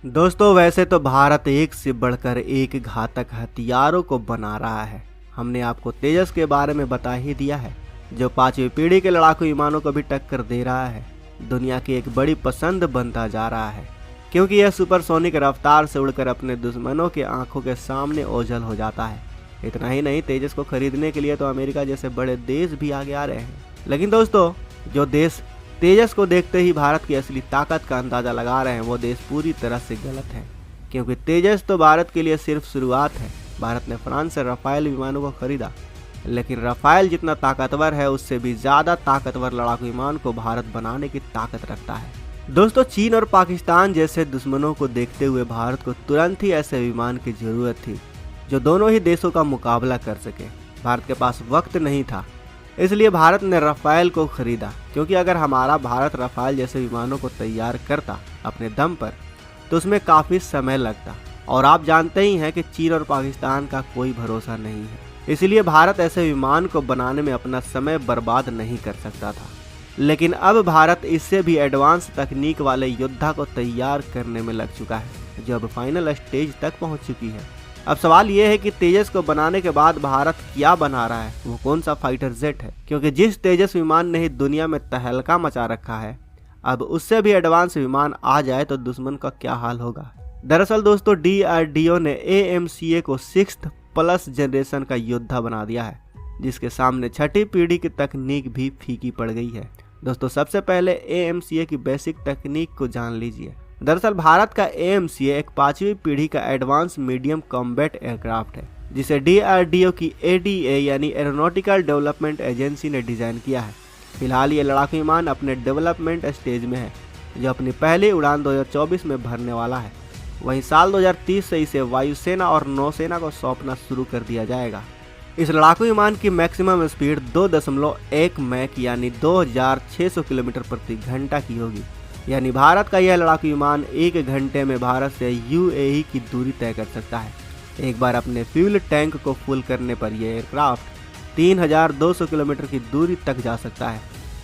दोस्तों वैसे तो भारत एक से बढ़कर एक घातक हथियारों को बना रहा है। हमने आपको तेजस के बारे में बता ही दिया है, जो 5वीं पीढ़ी के लड़ाकू विमानों को भी टक्कर दे रहा है। दुनिया की एक बड़ी पसंद बनता जा रहा है, क्योंकि यह सुपरसोनिक रफ्तार से उड़कर अपने दुश्मनों के आंखों के सामने ओझल हो जाता है। इतना ही नहीं, तेजस को खरीदने के लिए तो अमेरिका जैसे बड़े देश भी आगे आ रहे हैं। लेकिन दोस्तों, जो देश तेजस को देखते ही भारत की असली ताकत का अंदाजा लगा रहे हैं, वो देश पूरी तरह से गलत है। क्योंकि तेजस तो भारत के लिए सिर्फ शुरुआत है। भारत ने फ्रांस से राफेल विमानों को खरीदा, लेकिन राफेल जितना ताकतवर है, उससे भी ज्यादा ताकतवर लड़ाकू विमान को भारत बनाने की ताकत रखता है। दोस्तों, चीन और पाकिस्तान जैसे दुश्मनों को देखते हुए भारत को तुरंत ही ऐसे विमान की जरूरत थी जो दोनों ही देशों का मुकाबला कर सके। भारत के पास वक्त नहीं था, इसलिए भारत ने राफेल को खरीदा। क्योंकि अगर हमारा भारत राफेल जैसे विमानों को तैयार करता अपने दम पर, तो उसमें काफ़ी समय लगता। और आप जानते ही हैं कि चीन और पाकिस्तान का कोई भरोसा नहीं है, इसलिए भारत ऐसे विमान को बनाने में अपना समय बर्बाद नहीं कर सकता था। लेकिन अब भारत इससे भी एडवांस तकनीक वाले योद्धा को तैयार करने में लग चुका है, जो अब फाइनल स्टेज तक पहुंच चुकी है। अब सवाल यह है कि तेजस को बनाने के बाद भारत क्या बना रहा है, वो कौन सा फाइटर जेट है। क्योंकि जिस तेजस विमान ने ही दुनिया में तहलका मचा रखा है, अब उससे भी एडवांस विमान आ जाए तो दुश्मन का क्या हाल होगा। दरअसल दोस्तों, DRDO ने AMCA को 6th+ जनरेशन का योद्धा बना दिया है, जिसके सामने 6ठी पीढ़ी की तकनीक भी फीकी पड़ गई है। दोस्तों, सबसे पहले AMCA की बेसिक तकनीक को जान लीजिए। दरअसल भारत का AMCA एक 5वीं पीढ़ी का एडवांस मीडियम कॉम्बैट एयरक्राफ्ट है, जिसे DRDO की ADA यानी एरोनॉटिकल डेवलपमेंट एजेंसी ने डिजाइन किया है। फिलहाल ये लड़ाकू विमान अपने डेवलपमेंट स्टेज में है, जो अपनी पहली उड़ान 2024 में भरने वाला है। वहीं साल 2030 से इसे वायुसेना और नौसेना को सौंपना शुरू कर दिया जाएगा। इस लड़ाकू विमान की मैक्सिमम स्पीड 2.1 मैक यानी 2600 किलोमीटर प्रति घंटा की होगी। यानी भारत का यह लड़ाकू विमान 1 घंटे में भारत से UAE की दूरी तय कर सकता है। एक बार अपने फ्यूल टैंक को फुल करने पर यह एयरक्राफ्ट 3200 किलोमीटर की दूरी तक जा सकता है।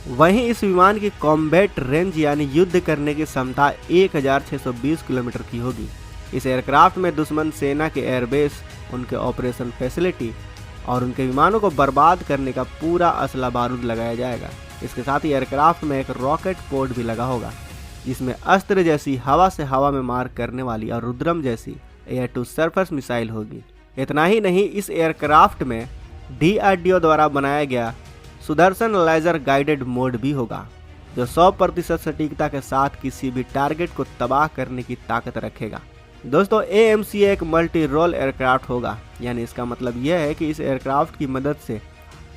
वहीं इस विमान की कॉम्बैट रेंज यानी युद्ध करने की क्षमता 1620 किलोमीटर की होगी। इस एयरक्राफ्ट में दुश्मन सेना के एयरबेस, उनके ऑपरेशन फैसिलिटी और उनके विमानों को बर्बाद करने का पूरा असला बारूद लगाया जाएगा। इसके साथ ही एयरक्राफ्ट में एक रॉकेट पोर्ट भी लगा होगा, जिसमें अस्त्र जैसी हवा से हवा में मार करने वाली और रुद्रम जैसी एयर टू सरफेस मिसाइल होगी। इतना ही नहीं, इस एयरक्राफ्ट में DRDO द्वारा बनाया गया सुदर्शन लेजर गाइडेड मोड भी होगा, जो 100% सटीकता के साथ किसी भी टारगेट को तबाह करने की ताकत रखेगा। दोस्तों, AMCA एक मल्टी रोल एयरक्राफ्ट होगा, यानी इसका मतलब यह है कि इस एयरक्राफ्ट की मदद से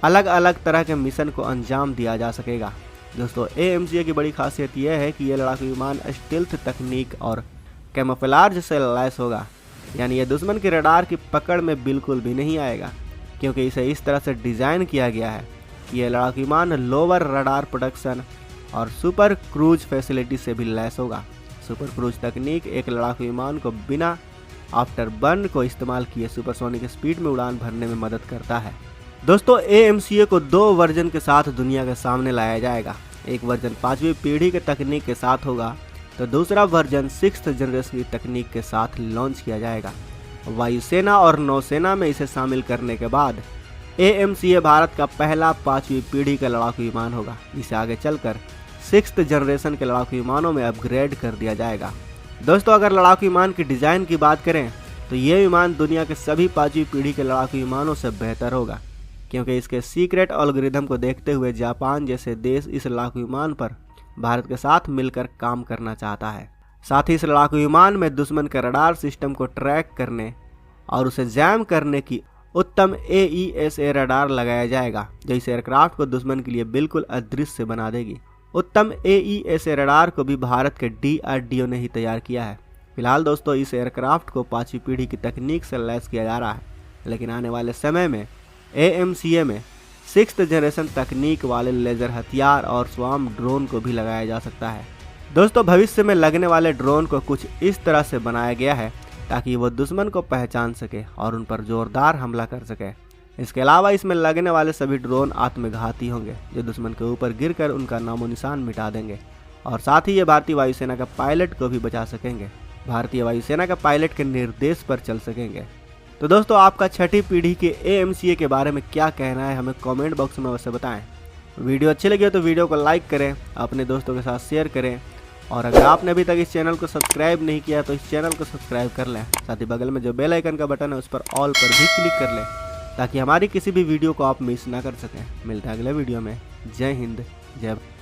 अलग अलग तरह के मिशन को अंजाम दिया जा सकेगा। दोस्तों, AMCA की बड़ी खासियत यह है कि यह लड़ाकू विमान स्टील्थ तकनीक और कैमोफ्लेज से लैस होगा, यानी यह दुश्मन के रडार की पकड़ में बिल्कुल भी नहीं आएगा। क्योंकि इसे इस तरह से डिज़ाइन किया गया है कि यह लड़ाकू विमान लोअर रडार प्रोडक्शन और सुपर क्रूज फैसिलिटी से भी लैस होगा। सुपर क्रूज तकनीक एक लड़ाकू विमान को बिना आफ्टर बर्न को इस्तेमाल किए सुपरसोनिक स्पीड में उड़ान भरने में मदद करता है। दोस्तों, AMCA को 2 वर्जन के साथ दुनिया के सामने लाया जाएगा। एक वर्जन 5वीं पीढ़ी के तकनीक के साथ होगा, तो दूसरा वर्जन 6th जनरेशन की तकनीक के साथ लॉन्च किया जाएगा। वायुसेना और नौसेना में इसे शामिल करने के बाद AMCA भारत का पहला 5वीं पीढ़ी का लड़ाकू विमान होगा, जिसे आगे चलकर 6th जनरेशन के लड़ाकू विमानों में अपग्रेड कर दिया जाएगा। दोस्तों, अगर लड़ाकू विमान की डिज़ाइन की बात करें, तो ये विमान दुनिया के सभी 5वीं पीढ़ी के लड़ाकू विमानों से बेहतर होगा। क्योंकि इसके सीक्रेट एल्गोरिथम को देखते हुए जापान जैसे देश इस लड़ाकू विमान पर भारत के साथ मिलकर काम करना चाहता है। साथ ही इस लड़ाकू विमान में दुश्मन के रडार सिस्टम को ट्रैक करने और उसे जैम करने की उत्तम AESA रडार लगाया जाएगा, जो इस एयरक्राफ्ट को दुश्मन के लिए बिल्कुल अदृश्य बना देगी। उत्तम AESA रडार को भी भारत के DRDO ने ही तैयार किया है। फिलहाल दोस्तों, इस एयरक्राफ्ट को 5वीं पीढ़ी की तकनीक से लैस किया जा रहा है, लेकिन आने वाले समय में AMCA में 6th जनरेशन तकनीक वाले लेजर हथियार और स्वाम ड्रोन को भी लगाया जा सकता है। दोस्तों, भविष्य में लगने वाले ड्रोन को कुछ इस तरह से बनाया गया है ताकि वो दुश्मन को पहचान सके और उन पर जोरदार हमला कर सके। इसके अलावा इसमें लगने वाले सभी ड्रोन आत्मघाती होंगे, जो दुश्मन के ऊपर गिरकर उनका नामो निशान मिटा देंगे और साथ ही ये भारतीय वायुसेना का पायलट को भी बचा सकेंगे। भारतीय वायुसेना के पायलट के निर्देश पर चल सकेंगे। तो दोस्तों, आपका छठी पीढ़ी के AMCA के बारे में क्या कहना है, हमें कमेंट बॉक्स में अवश्य बताएं। वीडियो अच्छी लगी हो तो वीडियो को लाइक करें, अपने दोस्तों के साथ शेयर करें, और अगर आपने अभी तक इस चैनल को सब्सक्राइब नहीं किया तो इस चैनल को सब्सक्राइब कर लें। साथ ही बगल में जो बेल आइकन का बटन है उस पर ऑल पर भी क्लिक कर लें, ताकि हमारी किसी भी वीडियो को आप मिस ना कर सकें। मिलते हैं अगले वीडियो में। जय हिंद, जय भारत।